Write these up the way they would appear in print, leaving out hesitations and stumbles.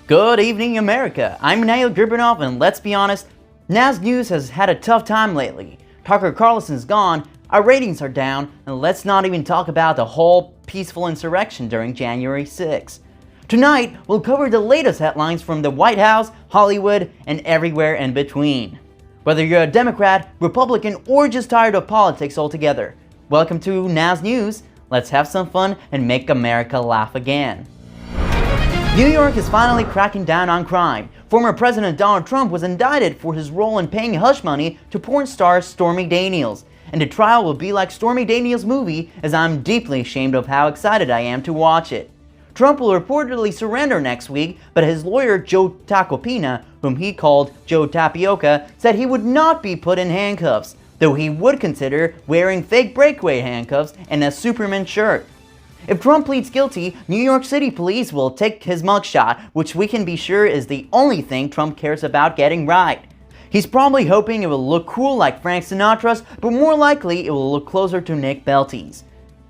Good evening, America. I'm Nail Gribanov, and let's be honest, NAS News has had a tough time lately. Tucker Carlson's gone, our ratings are down, and let's not even talk about the whole peaceful insurrection during January 6th. Tonight, we'll cover the latest headlines from the White House, Hollywood, and everywhere in between. Whether you're a Democrat, Republican, or just tired of politics altogether, welcome to NAS News. Let's have some fun and make America laugh again. New York is finally cracking down on crime. Former President Donald Trump was indicted for his role in paying hush money to porn star Stormy Daniels. And the trial will be like Stormy Daniels' movie, as I'm deeply ashamed of how excited I am to watch it. Trump will reportedly surrender next week, but his lawyer Joe Tacopina, whom he called Joe Tapioca, said he would not be put in handcuffs, though he would consider wearing fake breakaway handcuffs and a Superman shirt. If Trump pleads guilty, New York City police will take his mugshot, which we can be sure is the only thing Trump cares about getting right. He's probably hoping it will look cool like Frank Sinatra's, but more likely it will look closer to Nick Belty's.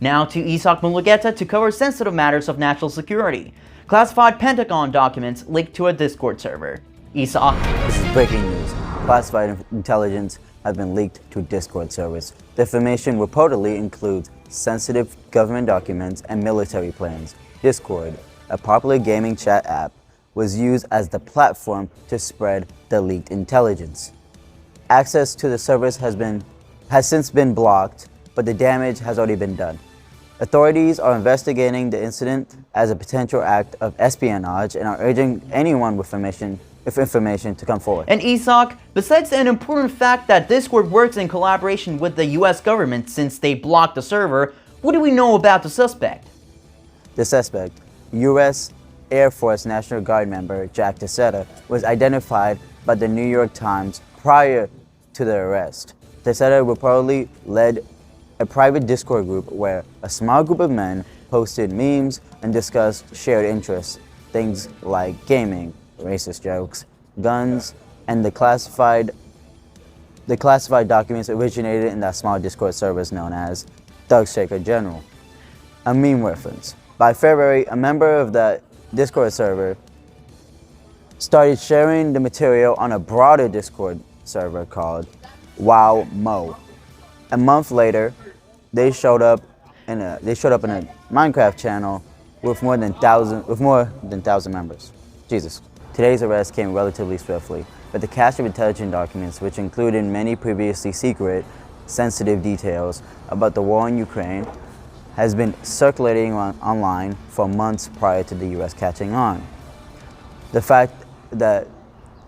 Now to Isak Mulugeta to cover sensitive matters of national security. Classified Pentagon documents leaked to a Discord server. Isak. This is breaking news. Classified intelligence have been leaked to Discord servers. The information reportedly includes sensitive government documents and military plans. Discord, a popular gaming chat app, was used as the platform to spread the leaked intelligence. Access to the servers has since been blocked, but the damage has already been done. Authorities are investigating the incident as a potential act of espionage and are urging anyone with information to come forward. And Isak, besides an important fact that Discord works in collaboration with the US government since they blocked the server, what do we know about the suspect? The suspect, US Air Force National Guard member Jack Teixeira, was identified by the New York Times prior to the arrest. Teixeira reportedly led a private Discord group where a small group of men posted memes and discussed shared interests, things like gaming, racist jokes, guns, and the classified documents originated in that small Discord server known as Doug Shaker General, a meme reference. By February, a member of the Discord server started sharing the material on a broader Discord server called Wow Mo. A month later, they showed up in a Minecraft channel with more than 1,000 members. Jesus. Today's arrest came relatively swiftly, but the cache of intelligence documents, which included many previously secret, sensitive details about the war in Ukraine, has been circulating online for months prior to the US catching on. The fact that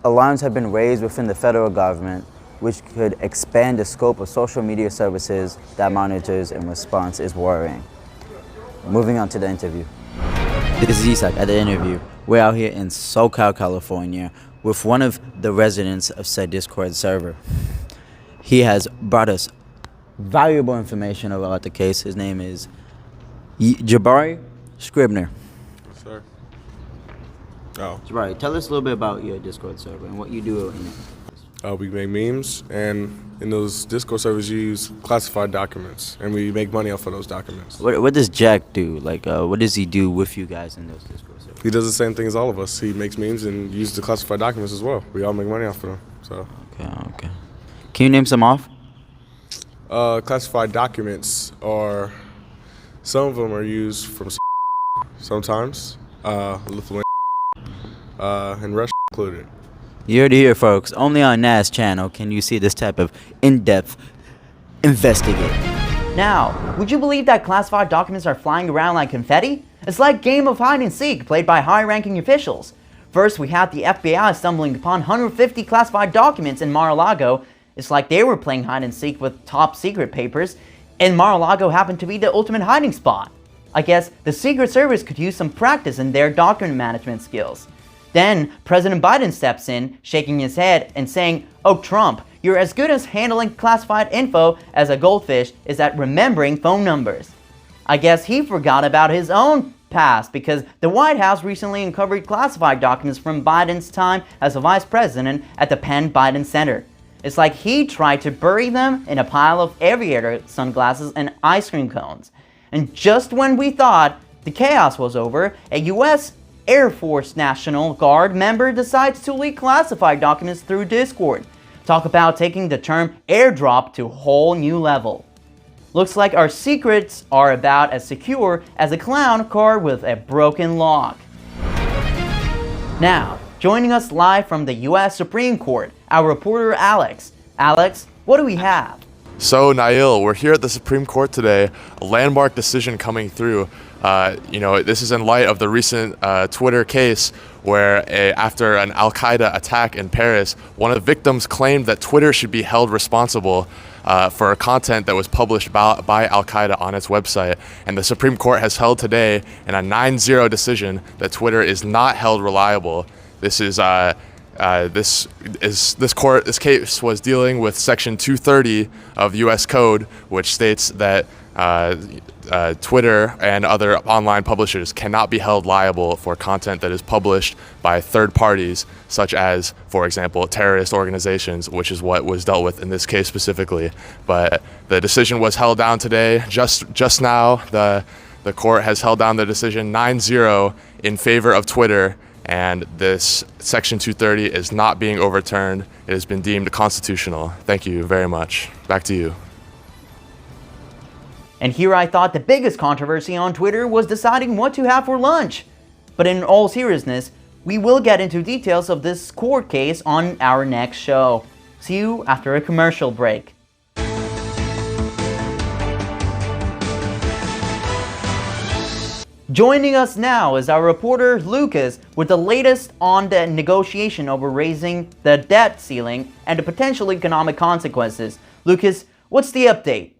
alarms have been raised within the federal government, which could expand the scope of social media services that monitors in response, is worrying. Moving on to the interview. This is Isak at the interview. We're out here in SoCal, California, with one of the residents of said Discord server. He has brought us valuable information about the case. His name is Jabari Scribner. Yes, sir. Oh. Jabari, tell us a little bit about your Discord server and what you do in it. We make memes, and in those Discord servers, you use classified documents, and we make money off of those documents. What does Jack do? What does he do with you guys in those Discord servers? He does the same thing as all of us. He makes memes and uses the classified documents as well. We all make money off of them. So. Okay. Can you name some off? Classified documents are, some of them are used from sometimes, Lithuania, and Russia included. You heard it here, folks. Only on NAS channel can you see this type of in-depth investigate. Now, would you believe that classified documents are flying around like confetti? It's like game of hide and seek played by high-ranking officials. First, we had the FBI stumbling upon 150 classified documents in Mar-a-Lago. It's like they were playing hide and seek with top secret papers, and Mar-a-Lago happened to be the ultimate hiding spot. I guess the Secret Service could use some practice in their document management skills. Then, President Biden steps in, shaking his head and saying, "Oh, Trump, you're as good as handling classified info as a goldfish is at remembering phone numbers." I guess he forgot about his own past because the White House recently uncovered classified documents from Biden's time as a vice president at the Penn Biden Center. It's like he tried to bury them in a pile of aviator sunglasses and ice cream cones. And just when we thought the chaos was over, a U.S. Air Force National Guard member decides to leak classified documents through Discord. Talk about taking the term airdrop to a whole new level. Looks like our secrets are about as secure as a clown car with a broken lock. Now, joining us live from the US Supreme Court, our reporter Alex. Alex, what do we have? So, Nail, we're here at the Supreme Court today, a landmark decision coming through. This is in light of the recent Twitter case where after an Al-Qaeda attack in Paris, one of the victims claimed that Twitter should be held responsible for content that was published by Al-Qaeda on its website. And the Supreme Court has held today in a 9-0 decision that Twitter is not held reliable. This case was dealing with Section 230 of the U.S. Code, which states that Twitter and other online publishers cannot be held liable for content that is published by third parties, such as, for example, terrorist organizations, which is what was dealt with in this case specifically. But the decision was held down today. Just now, the court has held down the decision 9-0 in favor of Twitter, and this Section 230 is not being overturned. It has been deemed constitutional. Thank you very much. Back to you. And here I thought the biggest controversy on Twitter was deciding what to have for lunch. But in all seriousness, we will get into details of this court case on our next show. See you after a commercial break. Joining us now is our reporter Lucas with the latest on the negotiation over raising the debt ceiling and the potential economic consequences. Lucas, what's the update?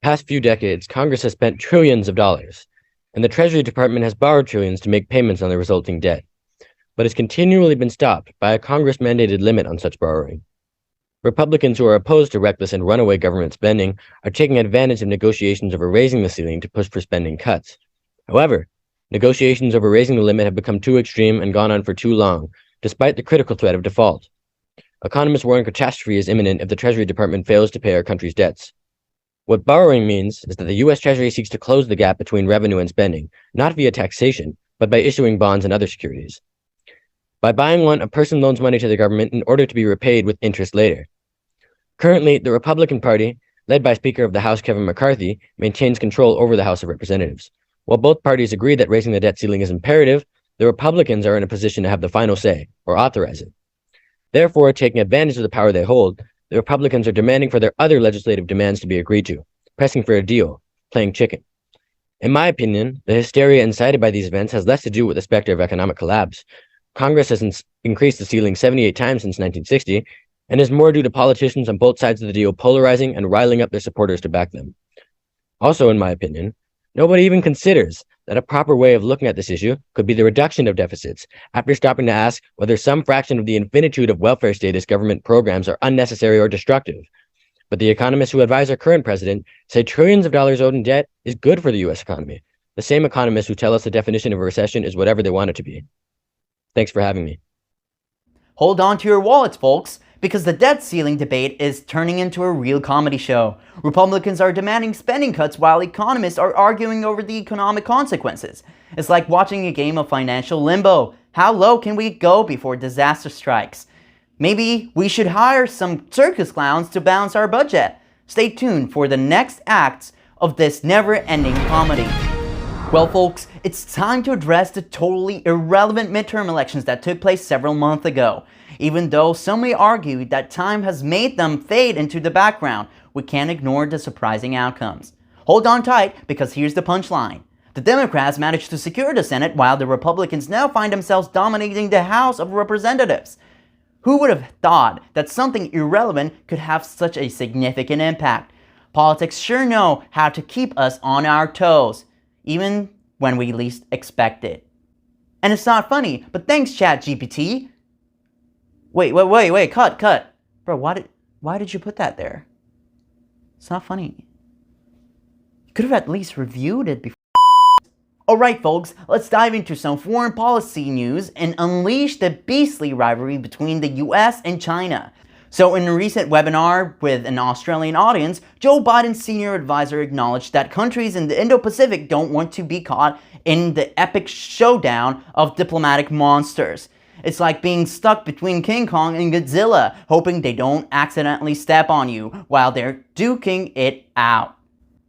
Past few decades, Congress has spent trillions of dollars, and the Treasury Department has borrowed trillions to make payments on the resulting debt, but has continually been stopped by a Congress-mandated limit on such borrowing. Republicans who are opposed to reckless and runaway government spending are taking advantage of negotiations over raising the ceiling to push for spending cuts. However, negotiations over raising the limit have become too extreme and gone on for too long, despite the critical threat of default. Economists warn catastrophe is imminent if the Treasury Department fails to pay our country's debts. What borrowing means is that the U.S. Treasury seeks to close the gap between revenue and spending, not via taxation, but by issuing bonds and other securities. By buying one, a person loans money to the government in order to be repaid with interest later. Currently, the Republican Party, led by Speaker of the House Kevin McCarthy, maintains control over the House of Representatives. While both parties agree that raising the debt ceiling is imperative, the Republicans are in a position to have the final say, or authorize it. Therefore, taking advantage of the power they hold, the Republicans are demanding for their other legislative demands to be agreed to, pressing for a deal, playing chicken. In my opinion, the hysteria incited by these events has less to do with the specter of economic collapse. Congress has increased the ceiling 78 times since 1960, and is more due to politicians on both sides of the deal polarizing and riling up their supporters to back them. Also, in my opinion, nobody even considers that a proper way of looking at this issue could be the reduction of deficits, after stopping to ask whether some fraction of the infinitude of welfare status government programs are unnecessary or destructive. But the economists who advise our current president say trillions of dollars owed in debt is good for the U.S. economy. The same economists who tell us the definition of a recession is whatever they want it to be. Thanks for having me. Hold on to your wallets, folks, because the debt ceiling debate is turning into a real comedy show. Republicans are demanding spending cuts while economists are arguing over the economic consequences. It's like watching a game of financial limbo. How low can we go before disaster strikes? Maybe we should hire some circus clowns to balance our budget. Stay tuned for the next acts of this never-ending comedy. Well, folks, it's time to address the totally irrelevant midterm elections that took place several months ago. Even though some may argue that time has made them fade into the background, we can't ignore the surprising outcomes. Hold on tight, because here's the punchline. The Democrats managed to secure the Senate, while the Republicans now find themselves dominating the House of Representatives. Who would have thought that something irrelevant could have such a significant impact? Politics sure know how to keep us on our toes, even when we least expect it. And it's not funny, but thanks ChatGPT. Wait, cut. Bro, why did you put that there? It's not funny. You could have at least reviewed it before. Alright folks, let's dive into some foreign policy news and unleash the beastly rivalry between the US and China. So in a recent webinar with an Australian audience, Joe Biden's senior advisor acknowledged that countries in the Indo-Pacific don't want to be caught in the epic showdown of diplomatic monsters. It's like being stuck between King Kong and Godzilla, hoping they don't accidentally step on you while they're duking it out.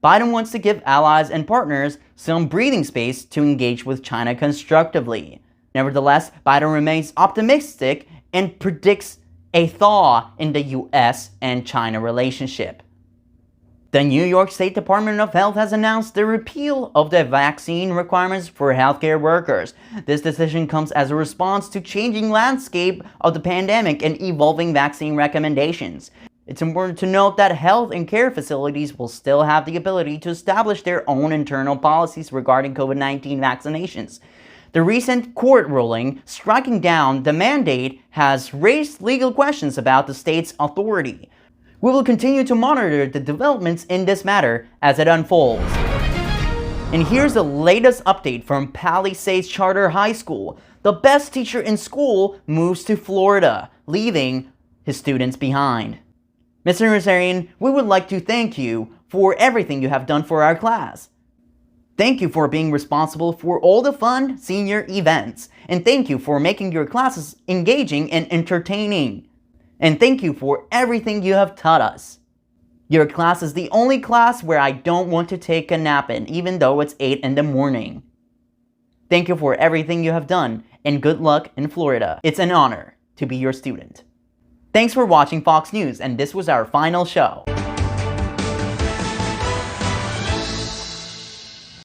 Biden wants to give allies and partners some breathing space to engage with China constructively. Nevertheless, Biden remains optimistic and predicts a thaw in the US and China relationship. The New York State Department of Health has announced the repeal of the vaccine requirements for healthcare workers. This decision comes as a response to changing landscape of the pandemic and evolving vaccine recommendations. It's important to note that health and care facilities will still have the ability to establish their own internal policies regarding COVID-19 vaccinations. The recent court ruling striking down the mandate has raised legal questions about the state's authority. We will continue to monitor the developments in this matter as it unfolds. And here's the latest update from Palisades Charter High School. The best teacher in school moves to Florida, leaving his students behind. Mr. Rosarian, we would like to thank you for everything you have done for our class. Thank you for being responsible for all the fun senior events. And thank you for making your classes engaging and entertaining. And thank you for everything you have taught us. Your class is the only class where I don't want to take a nap in, even though it's 8 in the morning. Thank you for everything you have done, and good luck in Florida. It's an honor to be your student. Thanks for watching Fox News, and this was our final show.